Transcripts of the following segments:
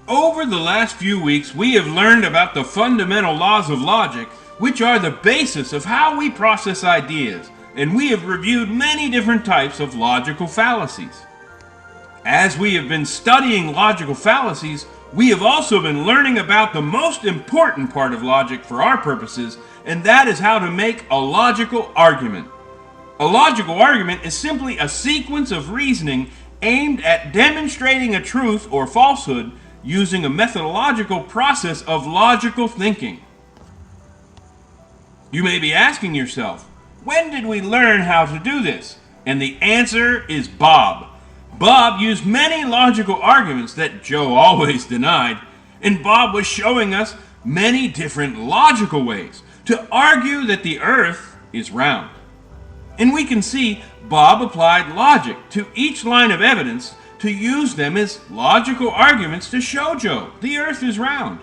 Over the last few weeks, we have learned about the fundamental laws of logic, which are the basis of how we process ideas, and we have reviewed many different types of logical fallacies. As we have been studying logical fallacies, we have also been learning about the most important part of logic for our purposes, and that is how to make a logical argument. A logical argument is simply a sequence of reasoning aimed at demonstrating a truth or falsehood using a methodological process of logical thinking. You may be asking yourself, when did we learn how to do this? And the answer is Bob. Bob used many logical arguments that Joe always denied, and Bob was showing us many different logical ways to argue that the earth is round. And we can see Bob applied logic to each line of evidence to use them as logical arguments to show Joe the earth is round.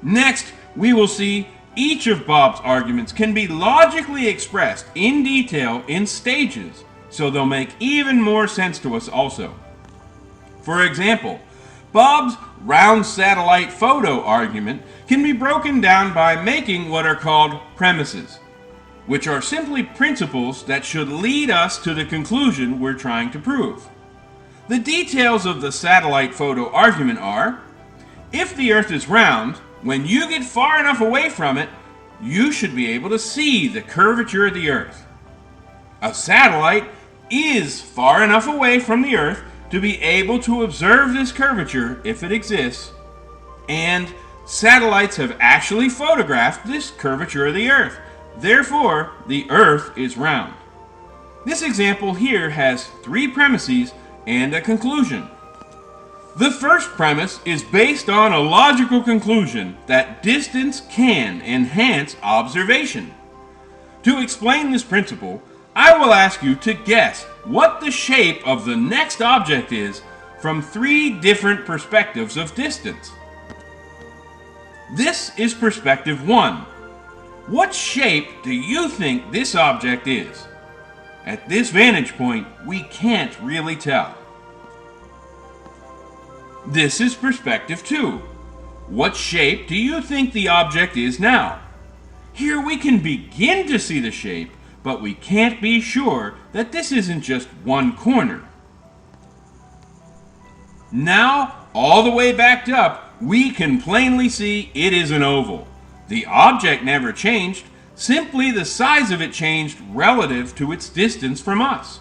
Next, we will see each of Bob's arguments can be logically expressed in detail in stages, so they'll make even more sense to us also. For example, Bob's round satellite photo argument can be broken down by making what are called premises, which are simply principles that should lead us to the conclusion we're trying to prove. The details of the satellite photo argument are: if the earth is round, when you get far enough away from it, you should be able to see the curvature of the earth. A satellite is far enough away from the earth to be able to observe this curvature if it exists, and satellites have actually photographed this curvature of the earth. Therefore, the earth is round. This example here has three premises and a conclusion. The first premise is based on a logical conclusion that distance can enhance observation. To explain this principle, I will ask you to guess what the shape of the next object is from three different perspectives of distance. This is perspective 1. What shape do you think this object is? At this vantage point, we can't really tell. This is perspective 2. What shape do you think the object is now? Here we can begin to see the shape, but we can't be sure that this isn't just one corner. Now, all the way backed up, we can plainly see it is an oval. The object never changed, simply the size of it changed relative to its distance from us.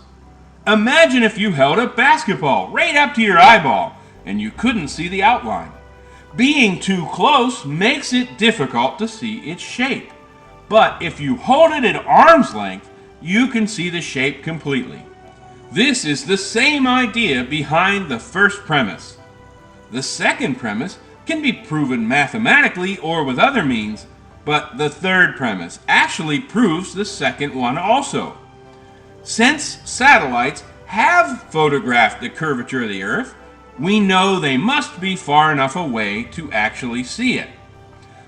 Imagine if you held a basketball right up to your eyeball and you couldn't see the outline. Being too close makes it difficult to see its shape. But if you hold it at arm's length, you can see the shape completely. This is the same idea behind the first premise. The second premise can be proven mathematically or with other means, but the third premise actually proves the second one also. Since satellites have photographed the curvature of the earth, we know they must be far enough away to actually see it.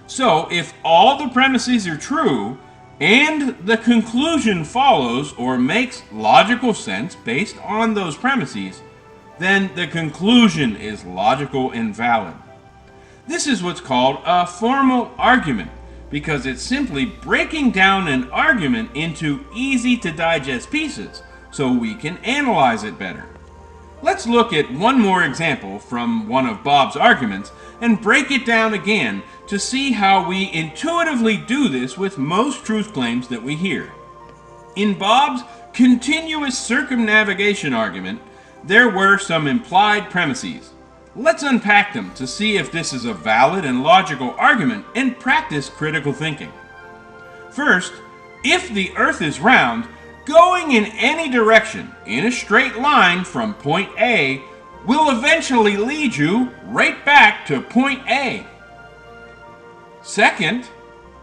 So if all the premises are true, and the conclusion follows or makes logical sense based on those premises, then the conclusion is logical and valid. This is what's called a formal argument, because it's simply breaking down an argument into easy-to-digest pieces so we can analyze it better. Let's look at one more example from one of Bob's arguments and break it down again to see how we intuitively do this with most truth claims that we hear. In Bob's continuous circumnavigation argument, there were some implied premises. Let's unpack them to see if this is a valid and logical argument and practice critical thinking. First, if the earth is round, going in any direction in a straight line from point A will eventually lead you right back to point A. Second,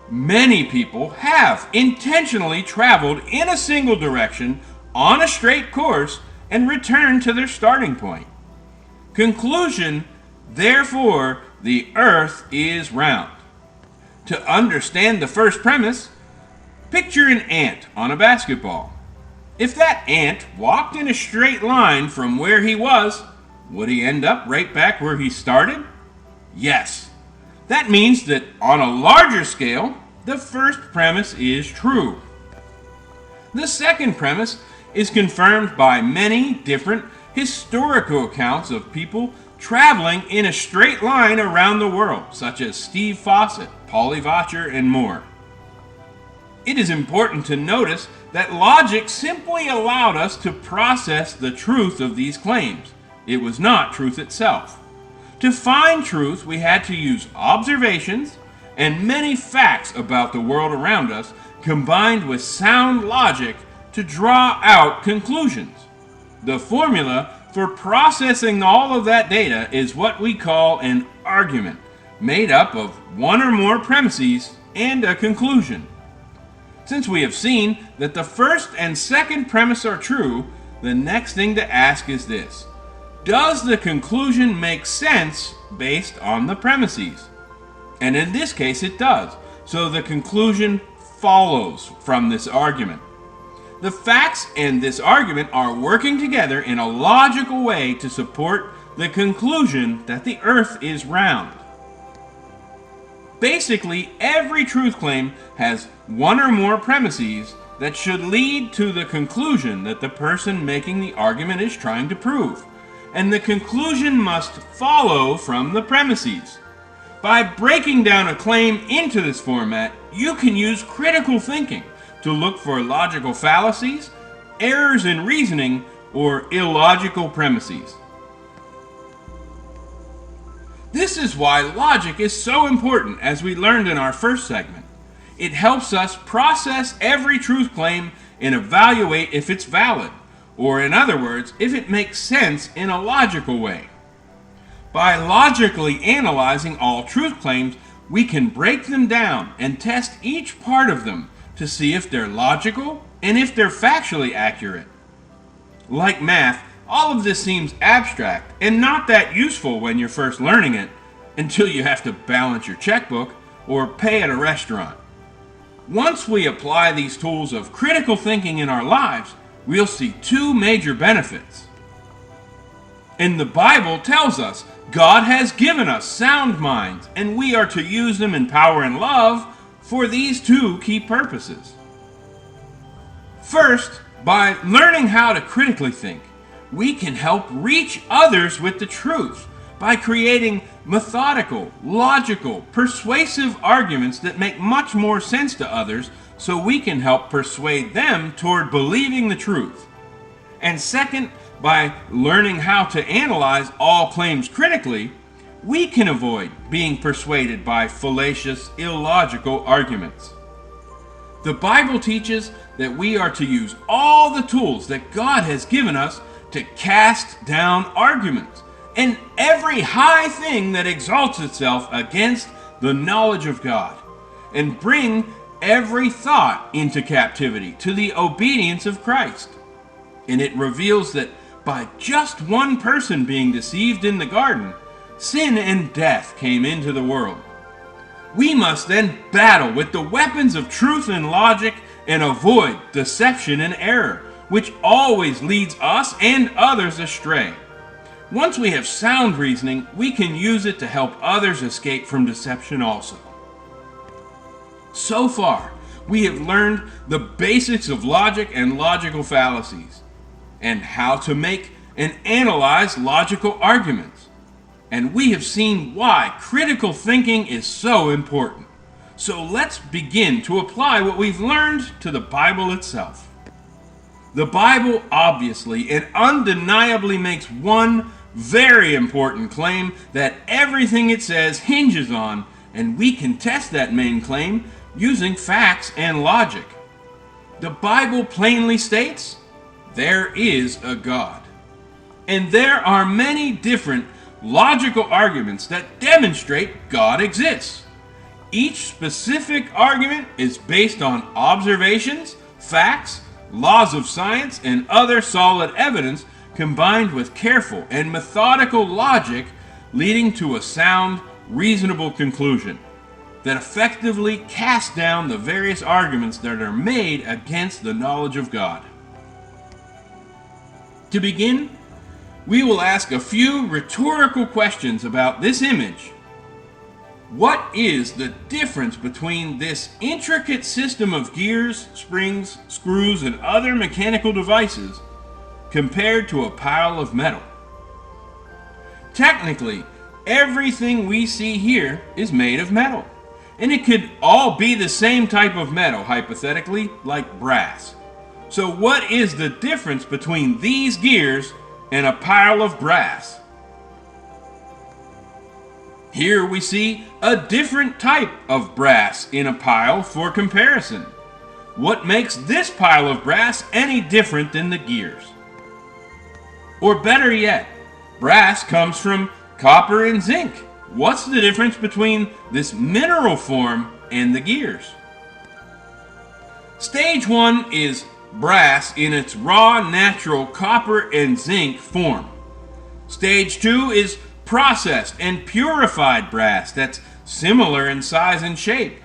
many people have intentionally traveled in a single direction on a straight course and returned to their starting point. Conclusion, therefore, the earth is round. To understand the first premise, picture an ant on a basketball. If that ant walked in a straight line from where he was, would he end up right back where he started? Yes. That means that on a larger scale, the first premise is true. The second premise is confirmed by many different historical accounts of people traveling in a straight line around the world, such as Steve Fawcett, Polly Vacher, and more. It is important to notice that logic simply allowed us to process the truth of these claims. It was not truth itself. To find truth, we had to use observations and many facts about the world around us, combined with sound logic to draw out conclusions. The formula for processing all of that data is what we call an argument, made up of one or more premises and a conclusion. Since we have seen that the first and second premise are true, the next thing to ask is this: does the conclusion make sense based on the premises? And in this case it does. So the conclusion follows from this argument. The facts and this argument are working together in a logical way to support the conclusion that the earth is round. Basically, every truth claim has one or more premises that should lead to the conclusion that the person making the argument is trying to prove. And the conclusion must follow from the premises. By breaking down a claim into this format, you can use critical thinking to look for logical fallacies, errors in reasoning, or illogical premises. This is why logic is so important, as we learned in our first segment. It helps us process every truth claim and evaluate if it's valid, or in other words, if it makes sense in a logical way. By logically analyzing all truth claims, we can break them down and test each part of them to see if they're logical and if they're factually accurate. Like math, all of this seems abstract and not that useful when you're first learning it, until you have to balance your checkbook or pay at a restaurant. Once we apply these tools of critical thinking in our lives, we'll see two major benefits. And the Bible tells us God has given us sound minds, and we are to use them in power and love for these two key purposes. First, by learning how to critically think, we can help reach others with the truth by creating methodical, logical, persuasive arguments that make much more sense to others, so we can help persuade them toward believing the truth. And second, by learning how to analyze all claims critically, we can avoid being persuaded by fallacious, illogical arguments. The Bible teaches that we are to use all the tools that God has given us to cast down arguments and every high thing that exalts itself against the knowledge of God, and bring every thought into captivity to the obedience of Christ. And it reveals that by just one person being deceived in the garden, sin and death came into the world. We must then battle with the weapons of truth and logic and avoid deception and error, which always leads us and others astray. Once we have sound reasoning, we can use it to help others escape from deception also. So far, we have learned the basics of logic and logical fallacies, and how to make and analyze logical arguments. And we have seen why critical thinking is so important. So let's begin to apply what we've learned to the Bible itself. The Bible obviously and undeniably makes one very important claim that everything it says hinges on, and we can test that main claim using facts and logic. The Bible plainly states, there is a God. And there are many different logical arguments that demonstrate God exists. Each specific argument is based on observations, facts, laws of science, and other solid evidence combined with careful and methodical logic, leading to a sound, reasonable conclusion that effectively casts down the various arguments that are made against the knowledge of God. To begin, we will ask a few rhetorical questions about this image What is the difference between this intricate system of gears, springs, screws, and other mechanical devices compared to a pile of metal? Technically, everything we see here is made of metal. And it could all be the same type of metal, hypothetically, like brass. So what is the difference between these gears and a pile of brass? Here we see a different type of brass in a pile for comparison. What makes this pile of brass any different than the gears? Or better yet, brass comes from copper and zinc. What's the difference between this mineral form and the gears? Stage 1 is brass in its raw, natural copper and zinc form. Stage 2 is processed and purified brass that's similar in size and shape.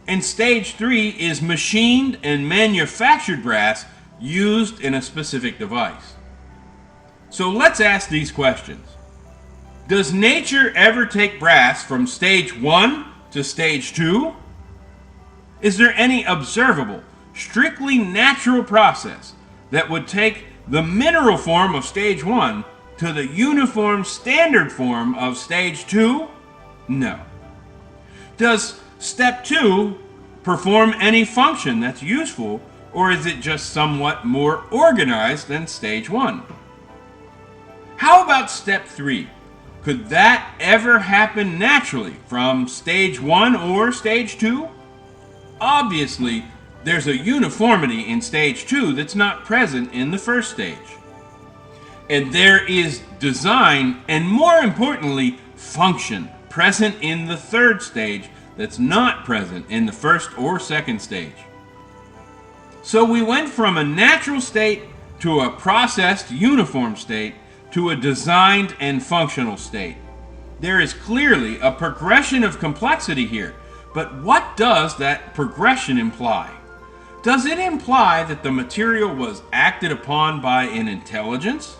And stage 3 is machined and manufactured brass used in a specific device. So let's ask these questions. Does nature ever take brass from stage 1 to stage 2? Is there any observable, strictly natural process that would take the mineral form of stage 1 to the uniform standard form of stage 2? No. Does step 2 perform any function that's useful, or is it just somewhat more organized than stage 1? How about step 3? Could that ever happen naturally from stage 1 or stage 2? Obviously, there's a uniformity in stage 2 that's not present in the first stage. And there is design and, more importantly, function present in the third stage that's not present in the first or second stage. So we went from a natural state to a processed uniform state to a designed and functional state. There is clearly a progression of complexity here, but what does that progression imply? Does it imply that the material was acted upon by an intelligence?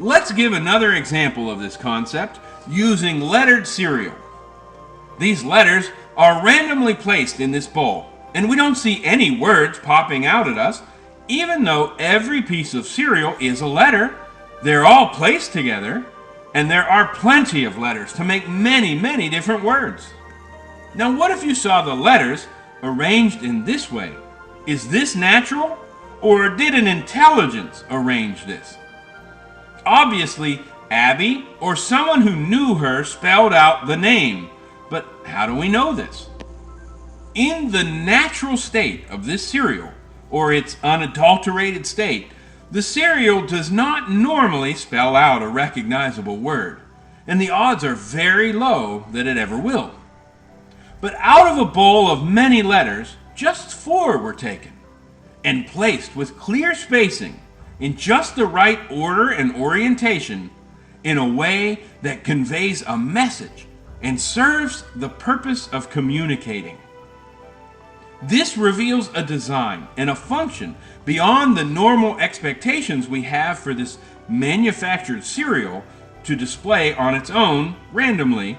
Let's give another example of this concept using lettered cereal. These letters are randomly placed in this bowl, and we don't see any words popping out at us, even though every piece of cereal is a letter. They're all placed together, and there are plenty of letters to make many, many different words. Now, what if you saw the letters arranged in this way? Is this natural, or did an intelligence arrange this? Obviously, Abby or someone who knew her spelled out the name, but how do we know this? In the natural state of this cereal, or its unadulterated state, the cereal does not normally spell out a recognizable word, and the odds are very low that it ever will. But out of a bowl of many letters, just 4 were taken, and placed with clear spacing, in just the right order and orientation, in a way that conveys a message and serves the purpose of communicating. This reveals a design and a function beyond the normal expectations we have for this manufactured cereal to display on its own randomly,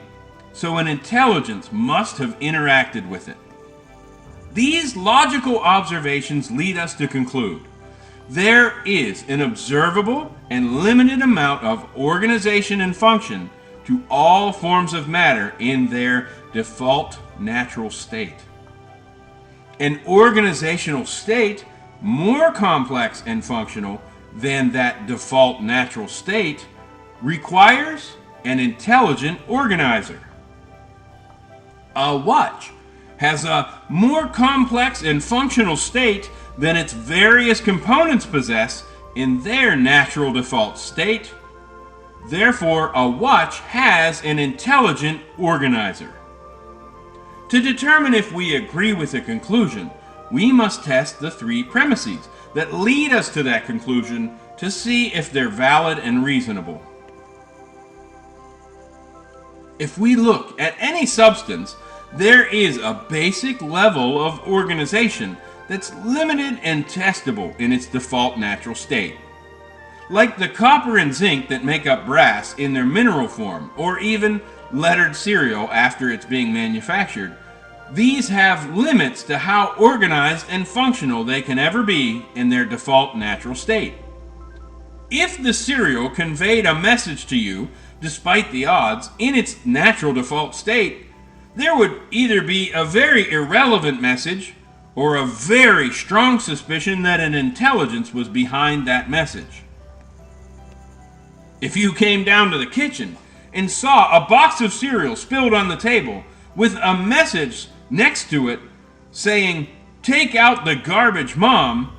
so an intelligence must have interacted with it. These logical observations lead us to conclude there is an observable and limited amount of organization and function to all forms of matter in their default natural state. An organizational state more complex and functional than that default natural state requires an intelligent organizer. A watch has a more complex and functional state than its various components possess in their natural default state. Therefore, a watch has an intelligent organizer. To determine if we agree with a conclusion, we must test the 3 premises that lead us to that conclusion to see if they're valid and reasonable. If we look at any substance, there is a basic level of organization that's limited and testable in its default natural state. like the copper and zinc that make up brass in their mineral form, or even lettered cereal after it's being manufactured. These have limits to how organized and functional they can ever be in their default natural state. If the cereal conveyed a message to you, despite the odds, in its natural default state, there would either be a very irrelevant message or a very strong suspicion that an intelligence was behind that message. If you came down to the kitchen and saw a box of cereal spilled on the table with a message next to it saying, "Take out the garbage, Mom,"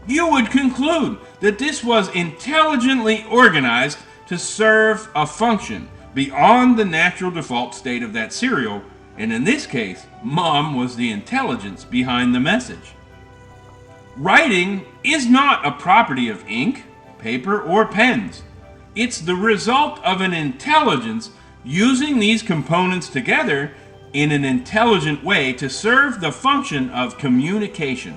you would conclude that this was intelligently organized to serve a function beyond the natural default state of that cereal, and in this case, Mom was the intelligence behind the message. Writing is not a property of ink, paper, or pens. It's the result of an intelligence using these components together in an intelligent way to serve the function of communication.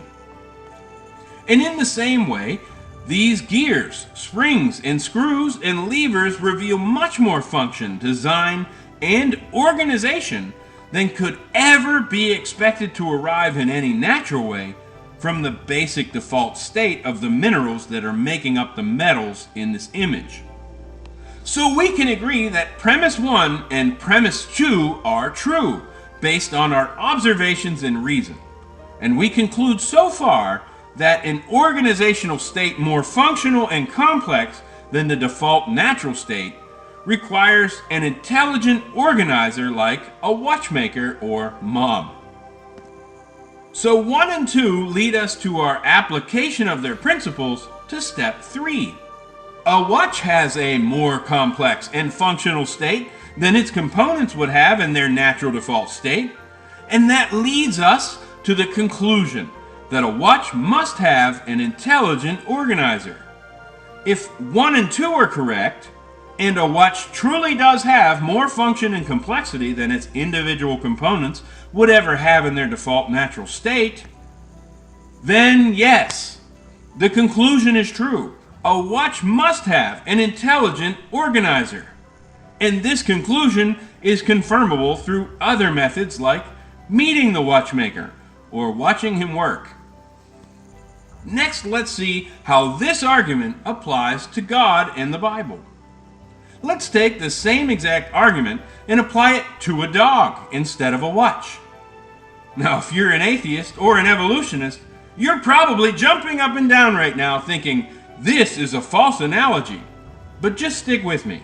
And in the same way, these gears, springs, and screws and levers reveal much more function, design, and organization than could ever be expected to arrive in any natural way from the basic default state of the minerals that are making up the metals in this image. So we can agree that premise 1 and premise 2 are true, based on our observations and reason. And we conclude so far that an organizational state more functional and complex than the default natural state requires an intelligent organizer like a watchmaker or Mom. So 1 and 2 lead us to our application of their principles to step 3. A watch has a more complex and functional state than its components would have in their natural default state, and that leads us to the conclusion that a watch must have an intelligent organizer. If 1 and 2 are correct, and a watch truly does have more function and complexity than its individual components would ever have in their default natural state, then yes, the conclusion is true. A watch must have an intelligent organizer. And this conclusion is confirmable through other methods like meeting the watchmaker or watching him work. Next, let's see how this argument applies to God and the Bible. Let's take the same exact argument and apply it to a dog instead of a watch. Now, if you're an atheist or an evolutionist, you're probably jumping up and down right now thinking, this is a false analogy. But just stick with me.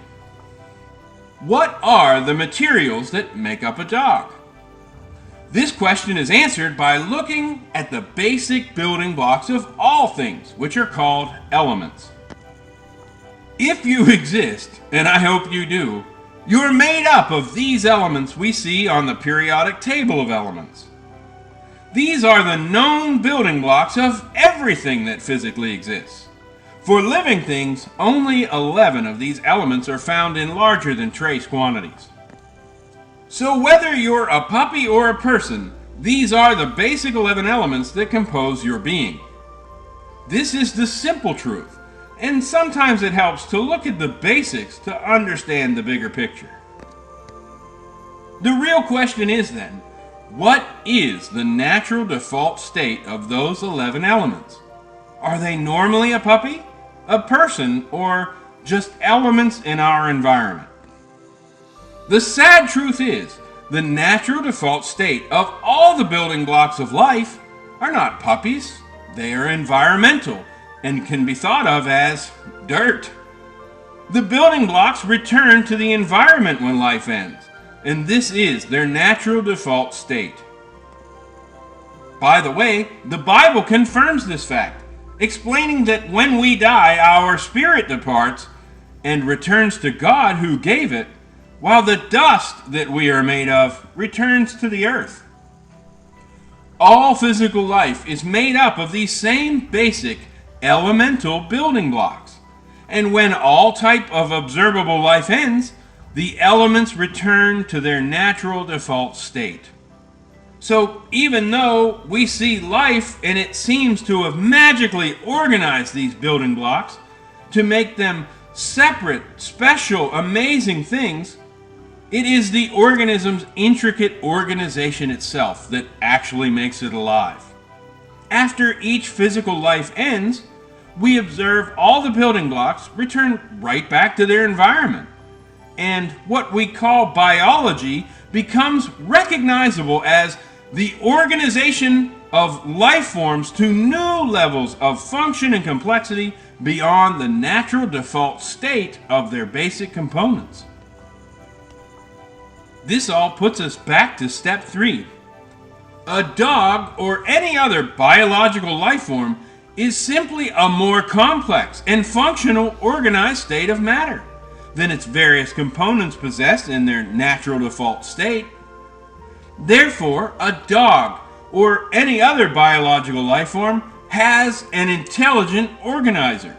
What are the materials that make up a dog? This question is answered by looking at the basic building blocks of all things, which are called elements. If you exist, and I hope you do, you're made up of these elements we see on the periodic table of elements. These are the known building blocks of everything that physically exists. For living things, only 11 of these elements are found in larger than trace quantities. So whether you're a puppy or a person, these are the basic 11 elements that compose your being. This is the simple truth, and sometimes it helps to look at the basics to understand the bigger picture. The real question is then, what is the natural default state of those 11 elements? Are they normally a puppy, a person, or just elements in our environment? The sad truth is, the natural default state of all the building blocks of life are not puppies. They are environmental and can be thought of as dirt. The building blocks return to the environment when life ends, and this is their natural default state. By the way, the Bible confirms this fact, explaining that when we die, our spirit departs and returns to God who gave it, while the dust that we are made of returns to the earth. All physical life is made up of these same basic elemental building blocks, and when all type of observable life ends, the elements return to their natural default state. So even though we see life and it seems to have magically organized these building blocks to make them separate, special, amazing things. It is the organism's intricate organization itself that actually makes it alive. After each physical life ends, we observe all the building blocks return right back to their environment. And what we call biology becomes recognizable as the organization of life forms to new levels of function and complexity beyond the natural default state of their basic components. This all puts us back to step 3. A dog or any other biological life form is simply a more complex and functional organized state of matter than its various components possessed in their natural default state. Therefore, a dog or any other biological life form has an intelligent organizer.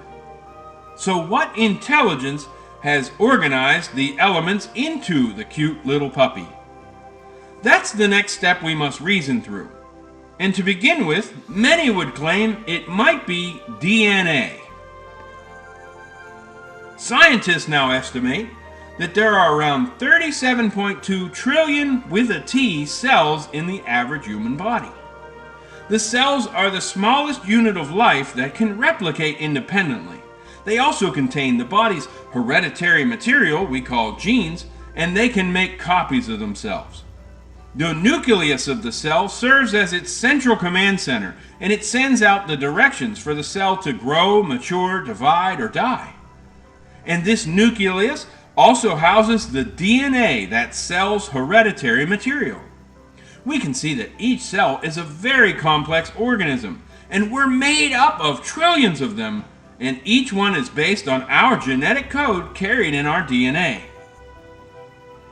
So what intelligence has organized the elements into the cute little puppy? That's the next step we must reason through. And to begin with, many would claim it might be DNA. Scientists now estimate that there are around 37.2 trillion with a T cells in the average human body. The cells are the smallest unit of life that can replicate independently. They also contain the body's hereditary material we call genes, and they can make copies of themselves. The nucleus of the cell serves as its central command center, and it sends out the directions for the cell to grow, mature, divide, or die. And this nucleus also houses the DNA, that cell's hereditary material. We can see that each cell is a very complex organism, and we're made up of trillions of them, and each one is based on our genetic code carried in our DNA.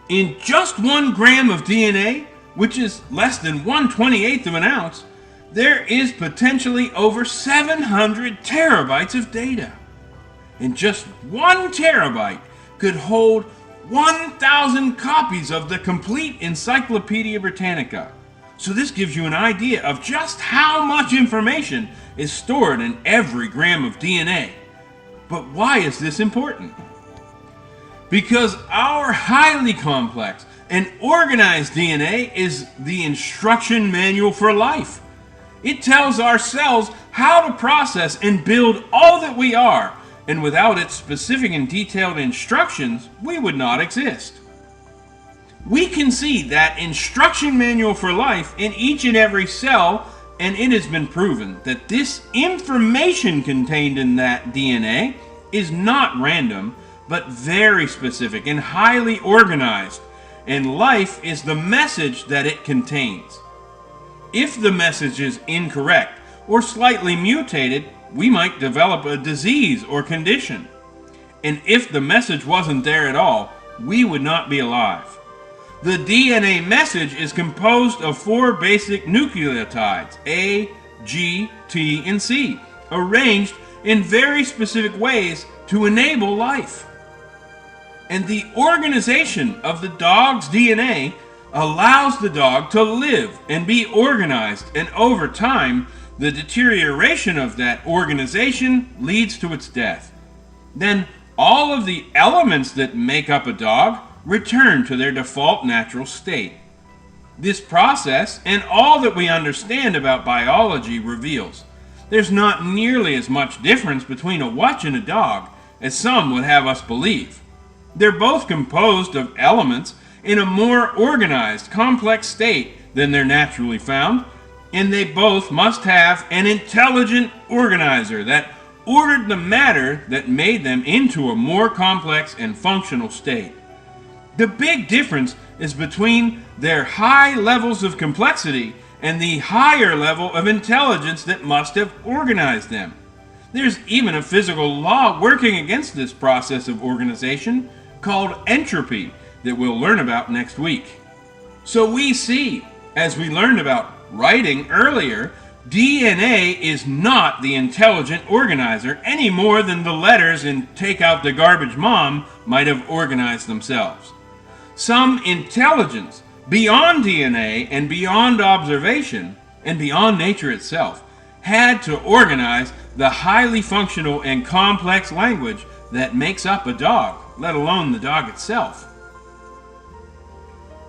In just 1 gram of DNA, which is less than 1/28th of an ounce, there is potentially over 700 terabytes of data. And just 1 terabyte could hold 1,000 copies of the complete Encyclopedia Britannica. So this gives you an idea of just how much information is stored in every gram of DNA. But why is this important? Because our highly complex and organized DNA is the instruction manual for life. It tells our cells how to process and build all that we are, and without its specific and detailed instructions, we would not exist. We can see that instruction manual for life in each and every cell, and it has been proven that this information contained in that DNA is not random, but very specific and highly organized, and life is the message that it contains. If the message is incorrect or slightly mutated, we might develop a disease or condition. And if the message wasn't there at all, we would not be alive. The DNA message is composed of 4 basic nucleotides, A, G, T, and C, arranged in very specific ways to enable life. And the organization of the dog's DNA allows the dog to live and be organized, and over time, the deterioration of that organization leads to its death. Then all of the elements that make up a dog return to their default natural state. This process, and all that we understand about biology, reveals there's not nearly as much difference between a watch and a dog as some would have us believe. They're both composed of elements in a more organized, complex state than they're naturally found, and they both must have an intelligent organizer that ordered the matter that made them into a more complex and functional state. The big difference is between their high levels of complexity and the higher level of intelligence that must have organized them. There's even a physical law working against this process of organization called entropy that we'll learn about next week. So we see, as we learned about writing earlier, DNA is not the intelligent organizer any more than the letters in Take Out the Garbage Mom might have organized themselves. Some intelligence beyond DNA and beyond observation and beyond nature itself had to organize the highly functional and complex language that makes up a dog, let alone the dog itself.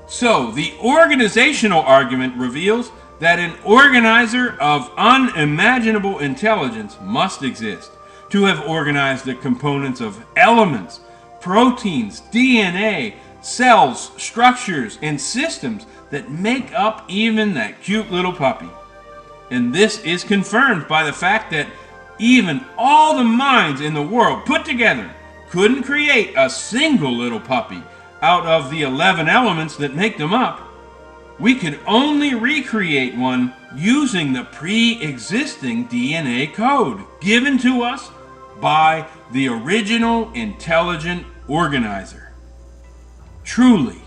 So, the organizational argument reveals that an organizer of unimaginable intelligence must exist to have organized the components of elements, proteins, DNA, cells, structures, and systems that make up even that cute little puppy. And this is confirmed by the fact that even all the minds in the world put together couldn't create a single little puppy out of the 11 elements that make them up. We could only recreate one using the pre-existing DNA code given to us by the original intelligent organizer. Truly,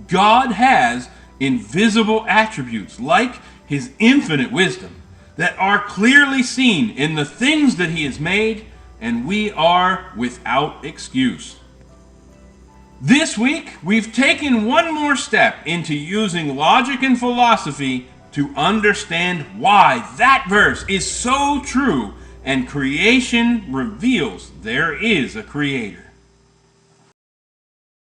God has invisible attributes like his infinite wisdom that are clearly seen in the things that he has made, and we are without excuse. This week, we've taken one more step into using logic and philosophy to understand why that verse is so true and creation reveals there is a creator.